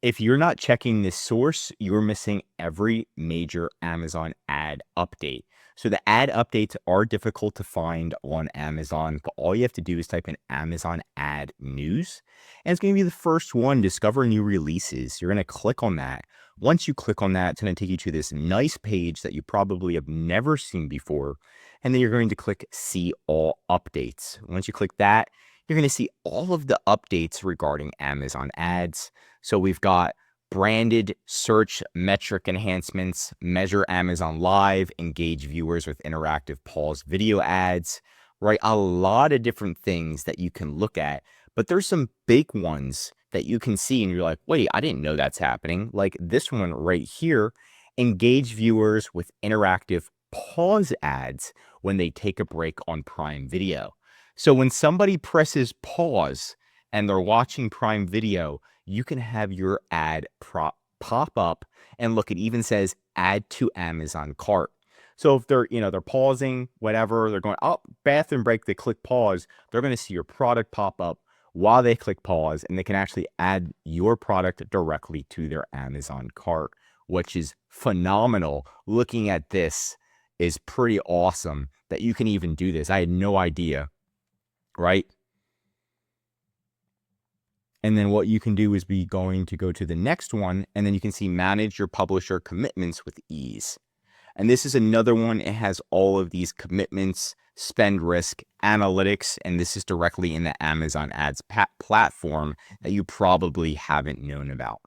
If you're not checking this source, you're missing every major Amazon ad update. So the ad updates are difficult to find on Amazon, but all you have to do is type in Amazon ad news, and it's going to be the first one, discover new releases. You're going to click on that. Once you click on that, it's going to take you to this nice page that you probably have never seen before. And then you're going to click see all updates. Once you click that, you're going to see all of the updates regarding Amazon ads. So we've got branded search metric enhancements, measure Amazon Live, engage viewers with interactive pause video ads, right? A lot of different things that you can look at, but there's some big ones that you can see and you're like, wait, I didn't know that's happening. Like this one right here, engage viewers with interactive pause ads when they take a break on Prime Video. So when somebody presses pause and they're watching Prime Video, you can have your ad pop up, and look, it even says add to Amazon cart. So if they're, they're pausing, whatever, they're going, oh, bathroom break, they click pause, they're going to see your product pop up while they click pause, and they can actually add your product directly to their Amazon cart, which is phenomenal. Looking at this is pretty awesome that you can even do this. I had no idea, right? And then what you can do is go to the next one, and then you can see manage your publisher commitments with ease. And this is another one. It has all of these commitments, spend risk, analytics, and this is directly in the Amazon ads platform that you probably haven't known about.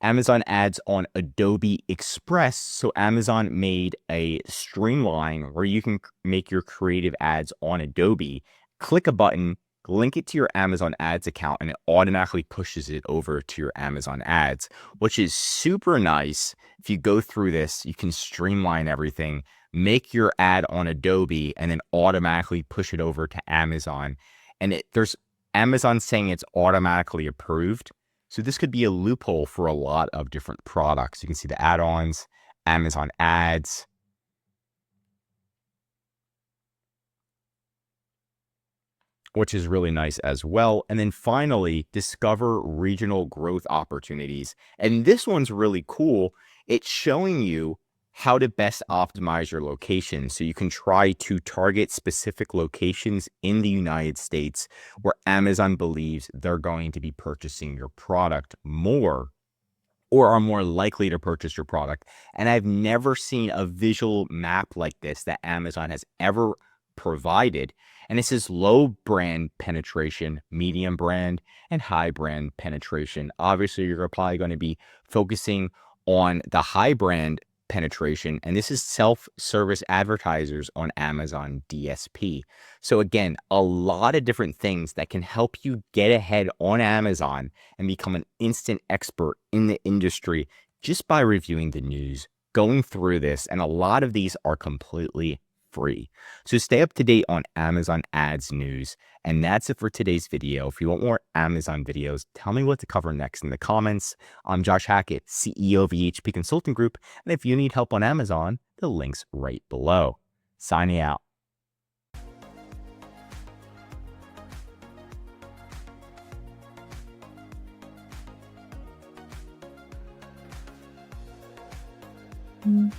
Amazon ads on Adobe Express. So Amazon made a streamline where you can make your creative ads on Adobe. Click a button, link it to your Amazon ads account, and it automatically pushes it over to your Amazon ads, which is super nice. If you go through this, you can streamline everything, make your ad on Adobe, and then automatically push it over to Amazon. And there's Amazon saying it's automatically approved. So this could be a loophole for a lot of different products. You can see the add-ons, Amazon ads, which is really nice as well. And then finally, discover regional growth opportunities. And this one's really cool. It's showing you how to best optimize your location. So you can try to target specific locations in the United States where Amazon believes they're going to be purchasing your product more, or are more likely to purchase your product. And I've never seen a visual map like this that Amazon has ever provided. And this is low brand penetration, medium brand, and high brand penetration. Obviously, you're probably going to be focusing on the high brand penetration, and this is self-service advertisers on Amazon DSP. So again, a lot of different things that can help you get ahead on Amazon and become an instant expert in the industry just by reviewing the news, going through this, and a lot of these are completely free. So stay up to date on Amazon ads news. And that's it for today's video. If you want more Amazon videos, tell me what to cover next in the comments. I'm Josh Hackett, CEO of EHP Consulting Group. And if you need help on Amazon, the link's right below. Signing out. Mm-hmm.